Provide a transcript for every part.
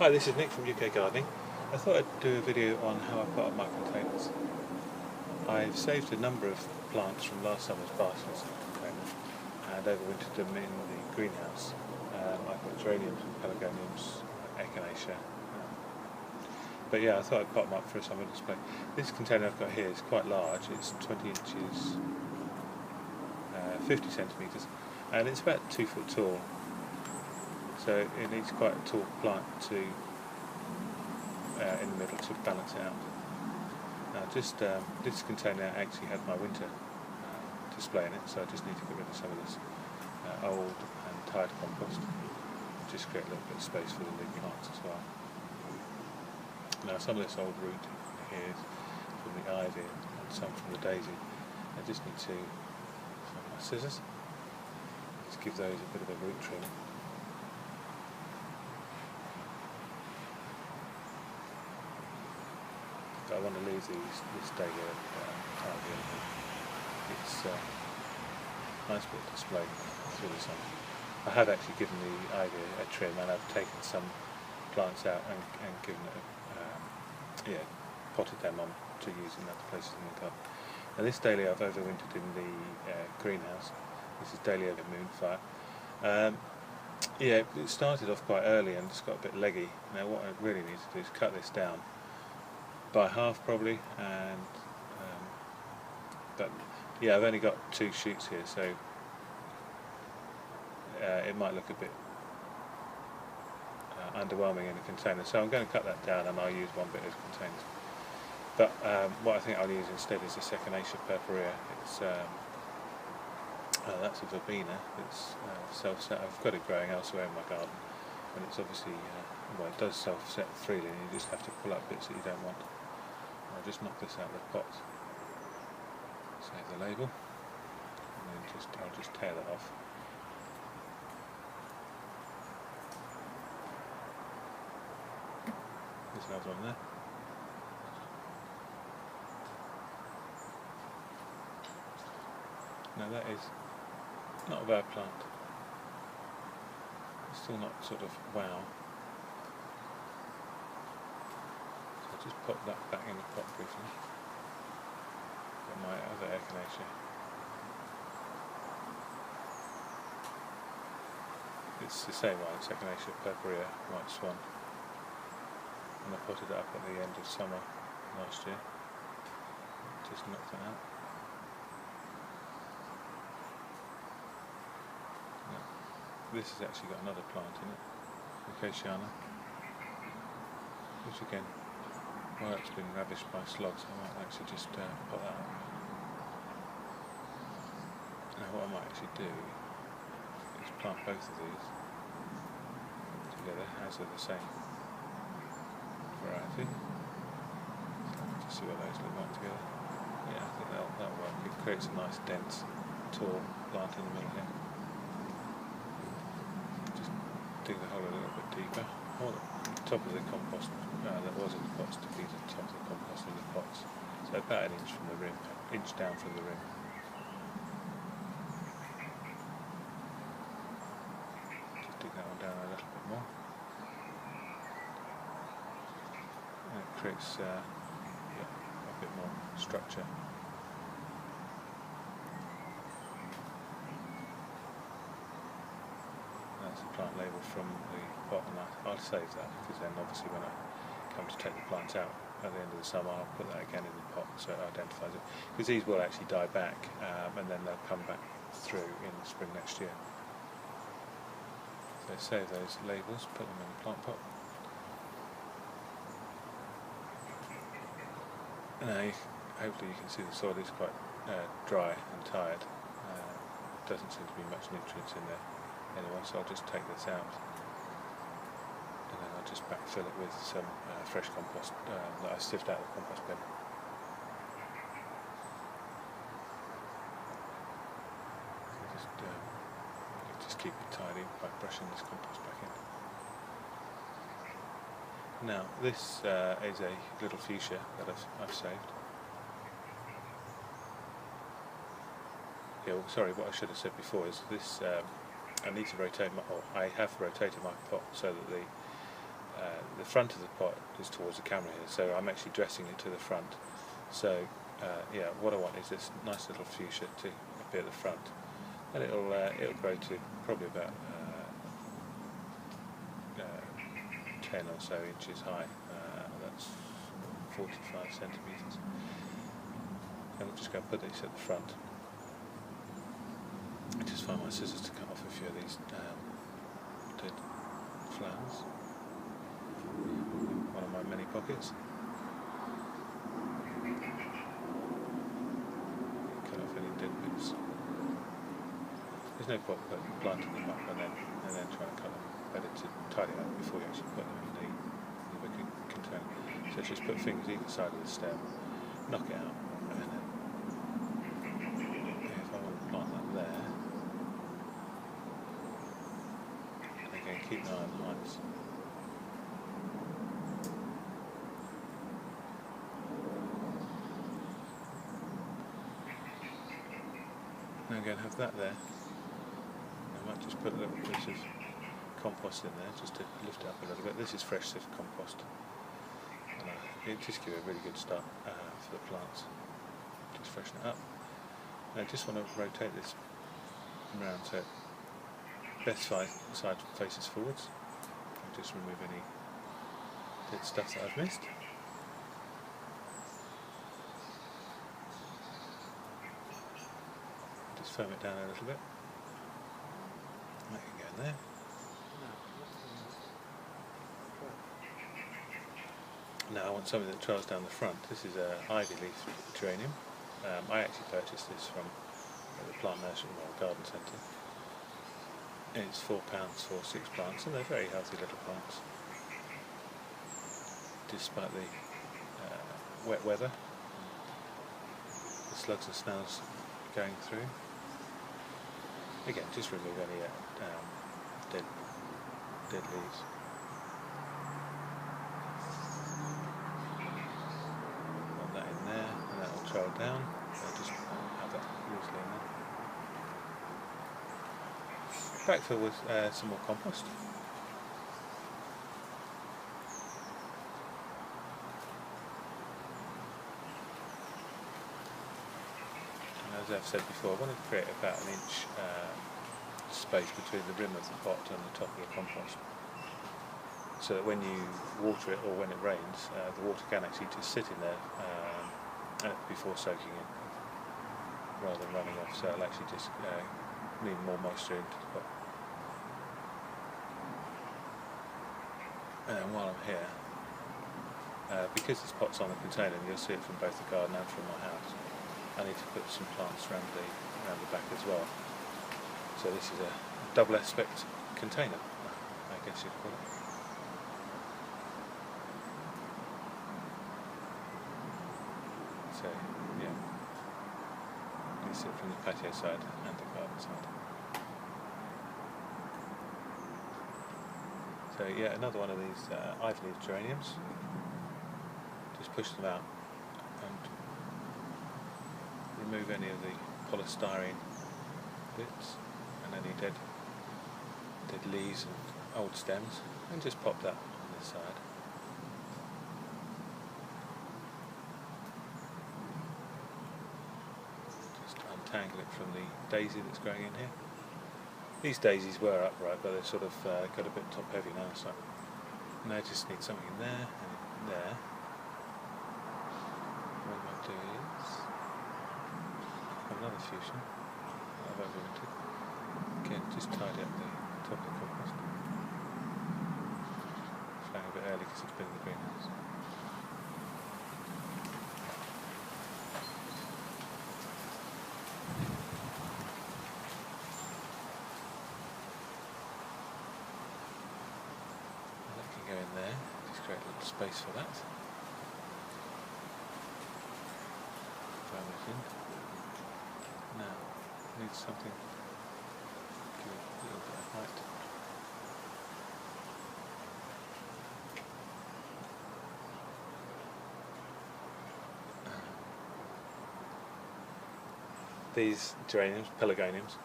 Hi, this is Nick from UK Gardening. I thought I'd do a video on how I pot up my containers. I've saved a number of plants from last summer's baskets in containers and overwintered them in the greenhouse. I've got geraniums and pelagoniums, echinacea. But yeah, I thought I'd pot them up for a summer display. This container I've got here is quite large. It's 20 inches, 50 centimetres, and it's about 2 foot tall. So it needs quite a tall plant to in the middle to balance it out. Now this container actually had my winter display in it, so I just need to get rid of some of this old and tired compost and just create a little bit of space for the new plants as well. Now some of this old root here is from the ivy and some from the daisy. I just need to, with my scissors, just give those a bit of a root trim. I want to leave this dahlia tidy. It's a nice bit of display through the summer. I have actually given the ivy a trim, and I've taken some plants out and given it potted them on to use in other places in the garden. Now this dahlia I've overwintered in the greenhouse. This is Dahlia Moonfire. It started off quite early and just got a bit leggy. Now what I really need to do is cut this down by half probably, and but yeah, I've only got 2 shoots here, so it might look a bit underwhelming in a container, so I'm going to cut that down and I'll use one bit as containers. But what I think I'll use instead is this Echinacea purpurea. It's that's a verbena. It's self-set. I've got it growing elsewhere in my garden, and it's obviously well, it does self-set freely, and you just have to pull up bits that you don't want. I'll just knock this out of the pot, save the label, and then I'll just tear that off. There's another one there. Now that is not a bad plant. It's still not sort of wow. Just pop that back in the pot briefly. Got my other Echinacea. It's the same one, it's Echinacea purpurea, White Swan. And I potted it up at the end of summer last year. Just knocked that out. Now, this has actually got another plant in it, Echinacea, which again, well, it's been ravished by slugs. I might actually just pot that up. Now what I might actually do is plant both of these together as they're the same variety. Just see what those look like together. Yeah, I think that'll work. It creates a nice dense, tall plant in the middle here. Just dig the hole a little bit deeper. Top of the compost that was in the pots to feed the top of the compost in the pots. So about an inch from the rim, inch down from the rim. Just dig that one down a little bit more. And it creates a bit more structure. That's a plant label from the pot, and I'll save that, because then obviously when I come to take the plants out at the end of the summer, I'll put that again in the pot so it identifies it. Because these will actually die back, and then they'll come back through in the spring next year. So save those labels, put them in the plant pot. Now hopefully you can see the soil is quite dry and tired. Doesn't seem to be much nutrients in there anyway, so I'll just take this out, and then I'll just backfill it with some fresh compost that I sieved out of the compost bin. So just keep it tidy by brushing this compost back in. Now this is a little fuchsia that I've saved. Yeah, well, sorry, what I should have said before is this. I need to rotate I have rotated my pot so that the the front of the pot is towards the camera here, so I'm actually dressing it to the front. So yeah, what I want is this nice little fuchsia to be at the front, and it'll grow to probably about 10 or so inches high. That's 45 centimetres. And I'm just going to put these at the front. I just find my scissors to cut off a few of these dead flowers. One of my many pockets. Cut off any dead bits. There's no point planting them up and then trying to cut them. Better to tidy up before you actually put them in the wicker container. So just put fingers either side of the stem, knock it out, and then if I want to plant that there, again keep an eye on the heights. Now I'm going to have that there. I might just put a little piece of compost in there just to lift it up a little bit. This is fresh sift compost, and it just gives a really good start for the plants. Just freshen it up. And I just want to rotate this around so best side faces forwards. I'll just remove any dead stuff that I've missed. Just firm it down a little bit. That can go in there. Now I want something that trails down the front. This is an ivy leaf geranium. I actually purchased this from the plant nursery or garden centre. It's £4 for 6 plants, and they're very healthy little plants. Despite the wet weather, the slugs and snails going through. Again, just remove any dead leaves. Trail down, so just have that loosely in there. Backfill with some more compost. And as I've said before, I want to create about an inch space between the rim of the pot and the top of the compost, so that when you water it or when it rains, the water can actually just sit in there before soaking in, rather than running off, so it'll actually just need more moisture into the pot. And while I'm here, because this pot's on the container, and you'll see it from both the garden and from my house, I need to put some plants around the back as well. So this is a double aspect container, I guess you'd call it. So, yeah, you can see it from the patio side and the garden side. So yeah, another one of these ivy leaf geraniums. Just push them out and remove any of the polystyrene bits and any dead leaves and old stems, and just pop that on this side. Tangle it from the daisy that's growing in here. These daisies were upright, but they've sort of got a bit top heavy now, so now I just need something in there and in there. What I might do is another fuchsia I've overwintered. Again, just tidy up the top of the compost. Flowering a bit early because it's been in the greenhouse. Go in there, just create a little space for that. Throw it in. Now, need something, give it a little bit of height. These geraniums, pelagoniums,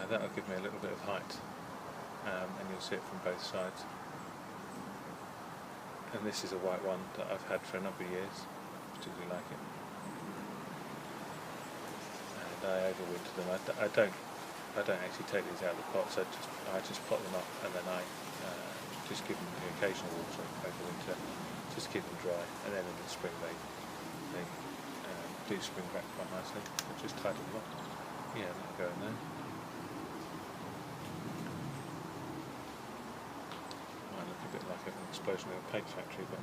that'll give me a little bit of height and you'll see it from both sides. And this is a white one that I've had for a number of years, particularly like it. And I overwinter them. I don't actually take these out of the pots. I just pot them up, and then I just give them the occasional water over winter, just to keep them dry. And then in the spring they do spring back quite nicely. I just tidy them up. Yeah, that'll go in there. Might look a bit like an explosion in a paint factory, but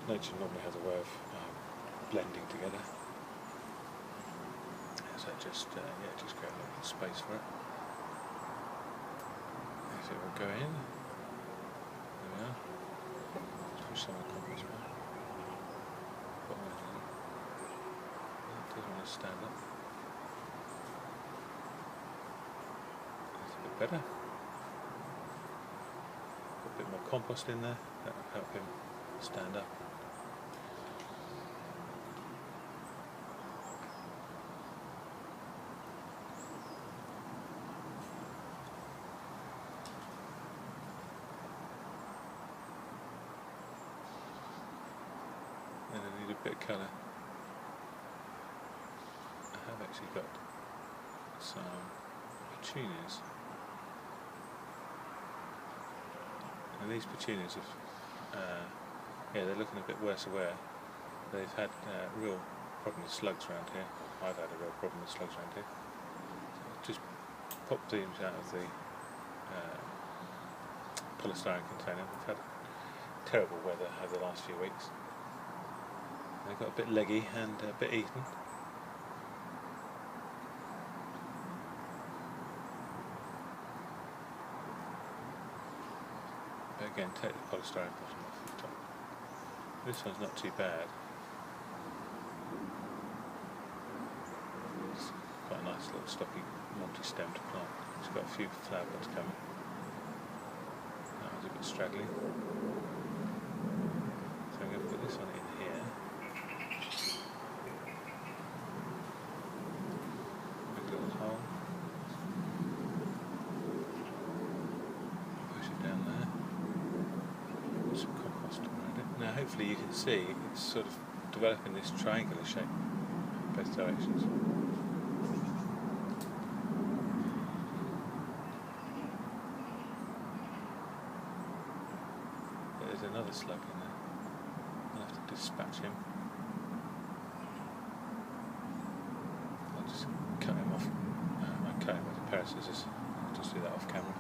nature normally has a way of blending together. So just create a little space for it. So it will go in. There we are. Let's push some of the compost back. It doesn't want to stand up. That's a bit better. Put a bit more compost in there. That will help him stand up. And I need a bit of colour. I have actually got some petunias. And these petunias have, they're looking a bit worse aware. They've had real problem with slugs around here. I've had a real problem with slugs around here. So just pop these out of the polystyrene container. We've had terrible weather over the last few weeks. They got a bit leggy and a bit eaten. But again, take the polystyrene bottom off the top. This one's not too bad. It's quite a nice little stocky multi-stemmed plant. It's got a few flower buds coming. That one's a bit straggly. So I'm going to put this one in here. Now hopefully you can see it's sort of developing this triangular shape in both directions. There's another slug in there. I'll have to dispatch him. I'll just cut him off. I cut him with a pair of scissors. I'll just do that off camera.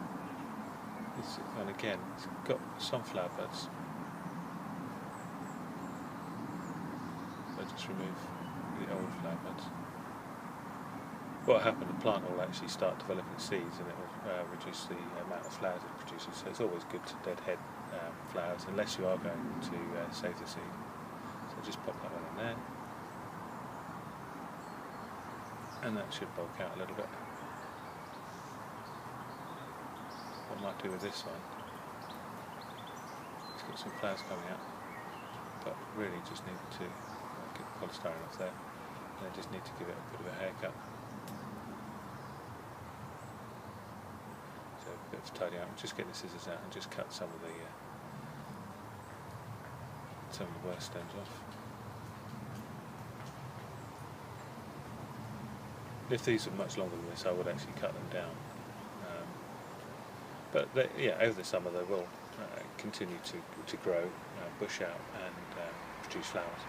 And again, it's got some flower buds. Just remove the old flower buds. What will happen, the plant will actually start developing seeds, and it will reduce the amount of flowers it produces. So it's always good to deadhead flowers unless you are going to save the seed. So just pop that one in there, and that should bulk out a little bit. What I might do with this one, it's got some flowers coming out, but really just need to get the polystyrene off there, and I just need to give it a bit of a haircut. So a bit of tidying up, just get the scissors out and just cut some of the worst stems off. If these were much longer than this, I would actually cut them down. But over the summer they will continue to grow, bush out, and produce flowers.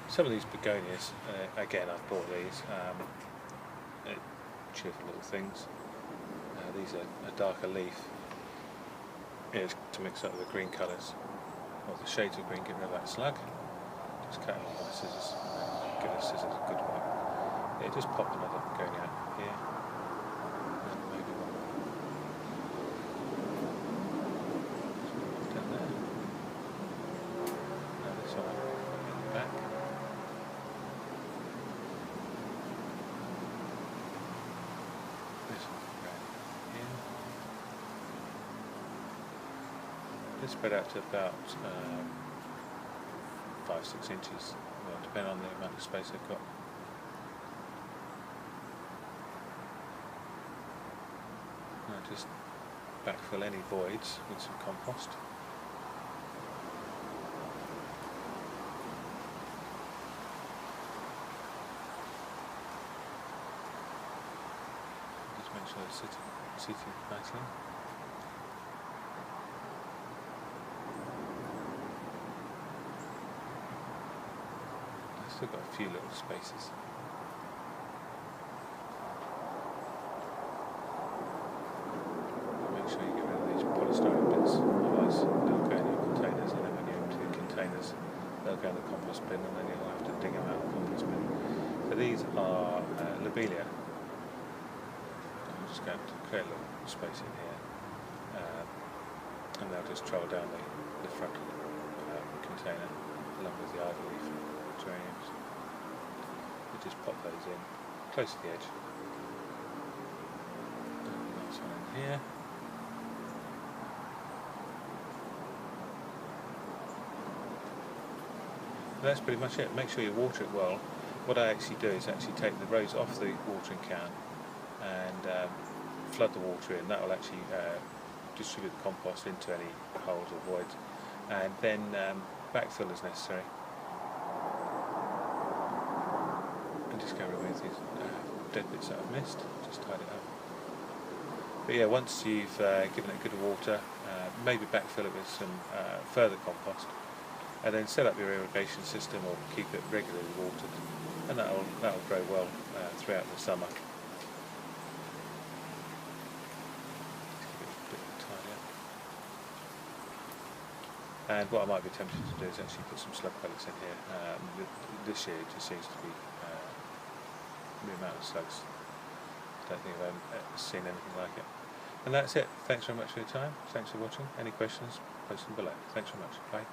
Some of these begonias, again I've bought these, cheerful little things. These are a darker leaf. It's to mix up with the green colours, or the shades of green, get rid of that slug. Just cut it off with the scissors, give the scissors a good wipe. Yeah, just pop another begonia out here, and maybe one down there. Now this one in the back. This one around here. This spread out to about 5-6 inches, well, depending on the amount of space I've got. I'll just backfill any voids with some compost. Just make sure it's sitting nicely. I've still got a few little spaces. Make sure you get rid of these polystyrene bits, otherwise they'll go in your containers, and then when you empty the containers they'll go in the compost bin, and then you'll have to dig them out of the compost bin. So these are lobelia. I'm just going to create a little space in here, and they'll just travel down the front container along with the ivy leaf geraniums. You just pop those in close to the edge. Nice one in here. That's pretty much it. Make sure you water it well. What I actually do is actually take the rose off the watering can and flood the water in. That will actually distribute the compost into any holes or voids, and then backfill as necessary. And just go remove these dead bits that I've missed. Just tidy it up. But yeah, once you've given it good water, maybe backfill it with some further compost, and then set up your irrigation system or keep it regularly watered, and that'll grow well throughout the summer. And what I might be tempted to do is actually put some slug pellets in here. This year it just seems to be the amount of slugs. I don't think I've ever seen anything like it. And that's it. Thanks very much for your time. Thanks for watching. Any questions, post them below. Thanks very much. Bye.